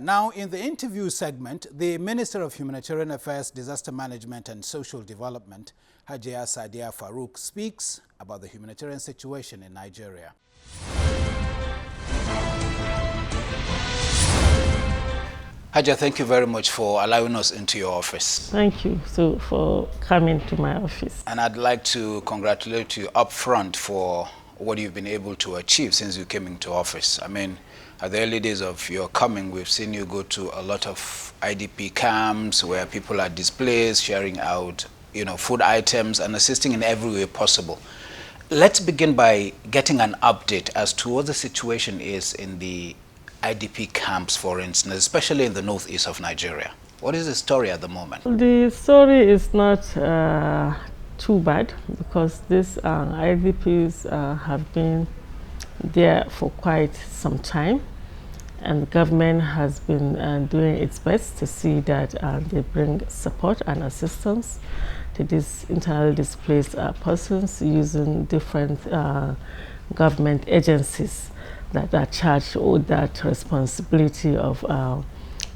Now, in the interview segment, the Minister of Humanitarian Affairs, Disaster Management and Social Development, Sadiya Farouk, speaks about the humanitarian situation in Nigeria. Hajia, thank you very much for allowing us into your office. Thank you for coming to my office. And I'd like to congratulate you up front for what you've been able to achieve since you came into office. I mean, at the early days of your coming, we've seen you go to a lot of IDP camps where people are displaced, sharing out, food items and assisting in every way possible. Let's begin by getting an update as to what the situation is in the IDP camps, for instance, especially in the northeast of Nigeria. What is the story at the moment? The story is not too bad because these IDPs have been there for quite some time, and the government has been doing its best to see that they bring support and assistance to these internally displaced persons using different government agencies that are charged with that responsibility of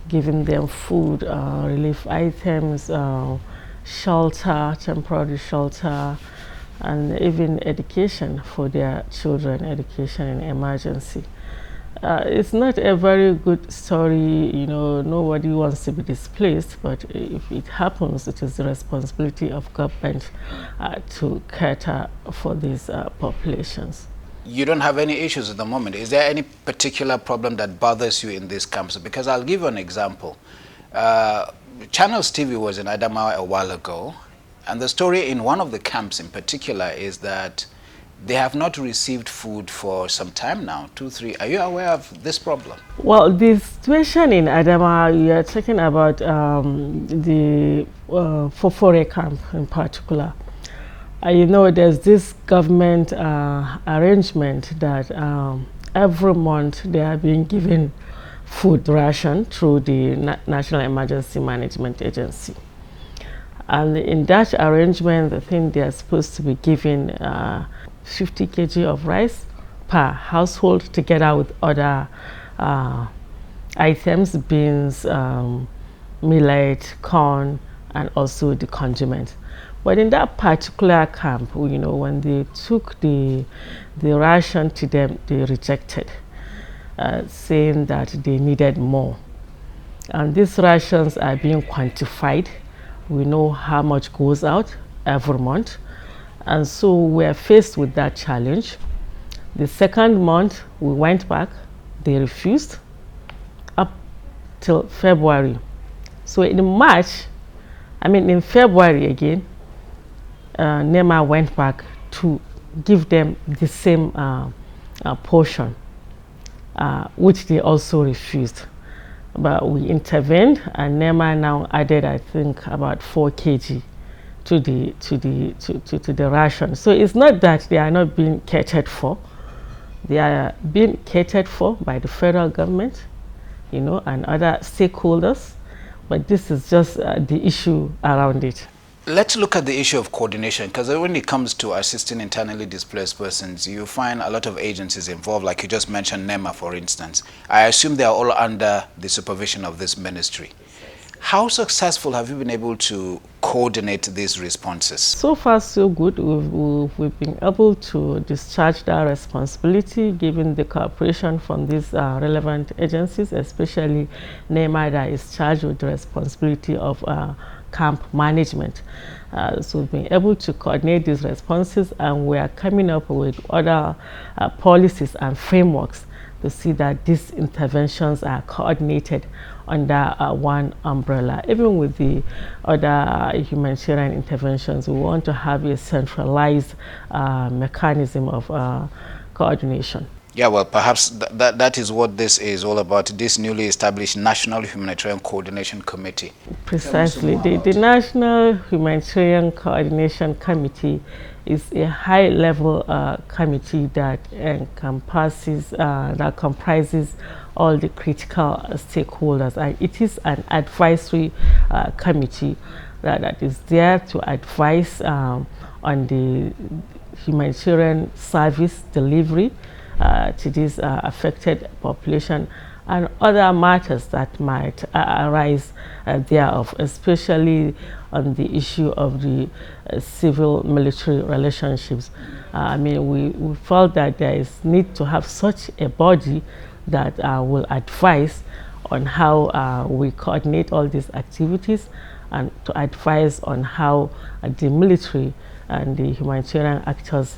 giving them food, relief items, shelter, temporary shelter, and even education for their children, education in emergency. It's not a very good story, nobody wants to be displaced, but if it happens, it is the responsibility of government to cater for these populations. You don't have any issues at the moment. Is there any particular problem that bothers you in these camps? Because I'll give you an example. Channels TV was in Adamawa a while ago, and the story in one of the camps in particular is that they have not received food for some time now, 2, 3. Are you aware of this problem? Well, the situation in Adamawa, you are talking about the Fofore camp in particular. There's this government arrangement that every month they are being given food ration through the National Emergency Management Agency. And in that arrangement, I think they are supposed to be given 50 kg of rice per household together with other items, beans, millet, corn, and also the condiment. But in that particular camp, when they took the ration to them, they rejected, saying that they needed more. And these rations are being quantified. We know how much goes out every month. And so we're faced with that challenge. The second month, we went back. They refused up till February. So in February again, NEMA went back to give them the same portion, which they also refused. But we intervened, and NEMA now added, I think, about 4 kg to the ration. So it's not that they are not being catered for; they are being catered for by the federal government, and other stakeholders. But this is just the issue around it. Let's look at the issue of coordination, because when it comes to assisting internally displaced persons, you find a lot of agencies involved, like you just mentioned NEMA, for instance. I assume they are all under the supervision of this ministry. How successful have you been able to coordinate these responses? So far, so good. We've been able to discharge that responsibility, given the cooperation from these relevant agencies, especially NEMA, that is charged with the responsibility of camp management. So we've been able to coordinate these responses, and we are coming up with other policies and frameworks to see that these interventions are coordinated under one umbrella. Even with the other humanitarian interventions, we want to have a centralized mechanism of coordination. Yeah, well, perhaps that is what this is all about, this newly established National Humanitarian Coordination Committee. Precisely. The National Humanitarian Coordination Committee is a high-level committee that comprises all the critical stakeholders. And it is an advisory committee that is there to advise on the humanitarian service delivery to this affected population and other matters that might arise thereof, especially on the issue of the civil-military relationships. I mean, we felt that there is need to have such a body that will advise on how we coordinate all these activities, and to advise on how the military and the humanitarian actors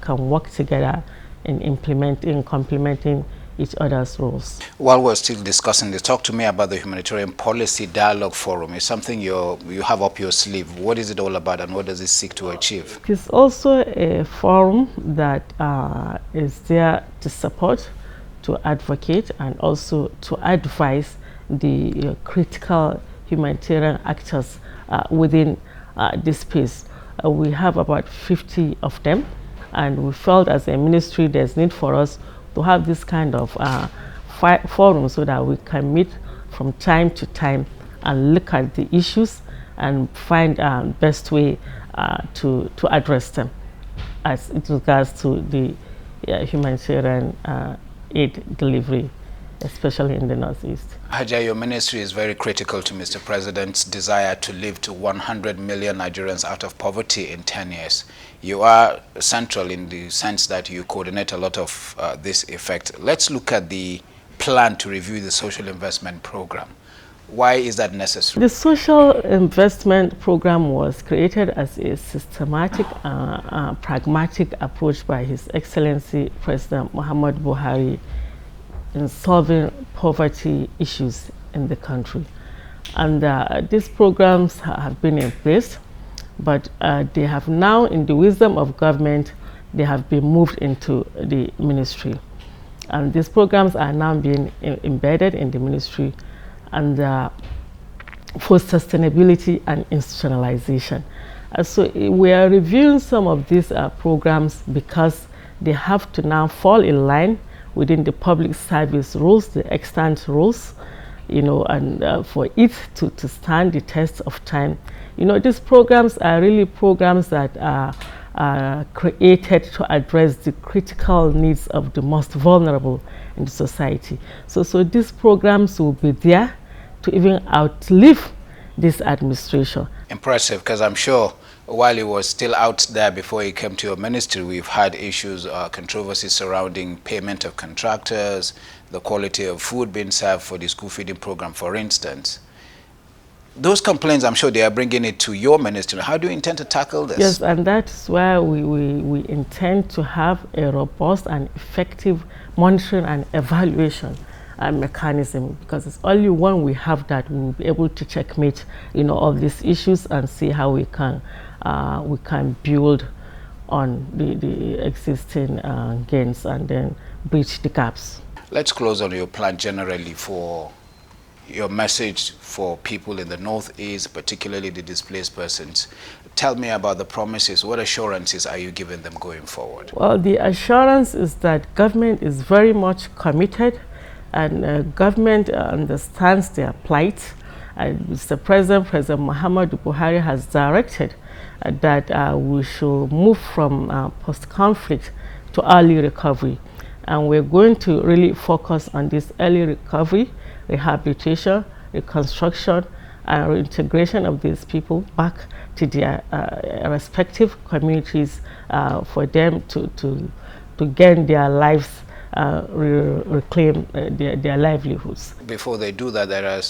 can work together in implementing, complementing each other's roles. While we're still discussing this, talk to me about the Humanitarian Policy Dialogue Forum. It's something you have up your sleeve. What is it all about, and what does it seek to achieve? It is also a forum that is there to support, to advocate, and also to advise the critical humanitarian actors within this space. We have about 50 of them, and we felt as a ministry there's need for us to have this kind of forum so that we can meet from time to time and look at the issues and find best way to address them as it regards to the humanitarian aid delivery, especially in the Northeast. Hajiya, your ministry is very critical to Mr. President's desire to lift 100 million Nigerians out of poverty in 10 years. You are central in the sense that you coordinate a lot of this effect. Let's look at the plan to review the social investment program. Why is that necessary? The social investment program was created as a systematic, pragmatic approach by His Excellency President Muhammad Buhari in solving poverty issues in the country. And these programs have been in place, but they have now, in the wisdom of government, they have been moved into the ministry. And these programs are now being embedded in the ministry, and for sustainability and institutionalization. So we are reviewing some of these programs because they have to now fall in line within the public service rules, the extant rules, you know, and for it to stand the test of time. You know, these programs are really programs that are created to address the critical needs of the most vulnerable in the society. So these programs will be there to even outlive this administration. Impressive, because I'm sure while he was still out there before he came to your ministry, we've had issues, controversies surrounding payment of contractors, the quality of food being served for the school feeding program, for instance. Those complaints, I'm sure they are bringing it to your ministry. How do you intend to tackle this? Yes, and that's where we intend to have a robust and effective monitoring and evaluation mechanism, because it's only when we have that we will be able to checkmate, you know, all these issues and see how we can build on the existing gains and then bridge the gaps. Let's close on your plan generally for your message for people in the Northeast, particularly the displaced persons. Tell me about the promises. What assurances are you giving them going forward? Well, the assurance is that government is very much committed, and government understands their plight. Mr. President Muhammad Buhari has directed that we should move from post-conflict to early recovery. And we're going to really focus on this early recovery, rehabilitation, reconstruction, and reintegration of these people back to their respective communities for them to gain their lives, reclaim their livelihoods. Before they do that, there are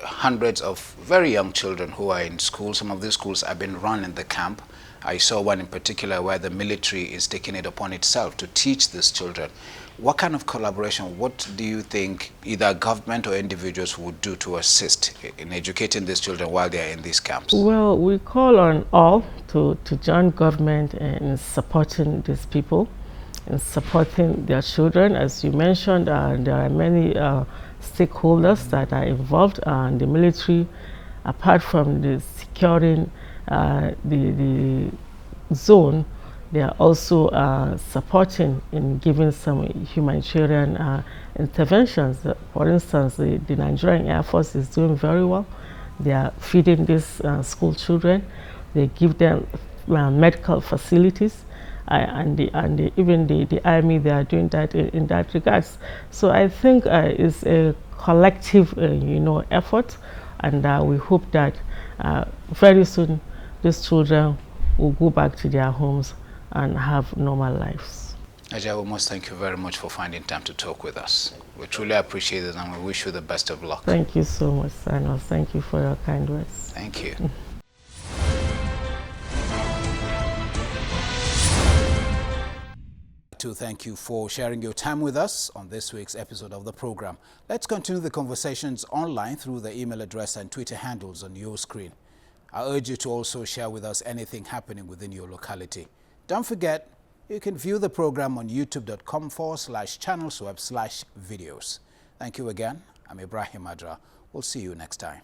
hundreds of very young children who are in school. Some of these schools have been run in the camp. I saw one in particular where the military is taking it upon itself to teach these children. What kind of collaboration, what do you think either government or individuals would do to assist in educating these children while they are in these camps? Well, we call on all to join government in supporting these people, in supporting their children. As you mentioned, there are many stakeholders that are involved in the military, apart from the securing the zone. They are also supporting in giving some humanitarian interventions. For instance, the Nigerian Air Force is doing very well. They are feeding these school children. They give them medical facilities, Even the army, they are doing that in that regards. So I think it's a collective, effort, and we hope that very soon these children will go back to their homes and have normal lives. Ajay, we must thank you very much for finding time to talk with us. We truly appreciate it, and we wish you the best of luck. Thank you so much, Sanos. Thank you for your kind words. Thank you. To thank you for sharing your time with us on this week's episode of the program. Let's continue the conversations online through the email address and Twitter handles on your screen. I urge you to also share with us anything happening within your locality. Don't forget, you can view the program on youtube.com/channelsweb/videos. Thank you again. I'm Ibrahim Adra. We'll see you next time.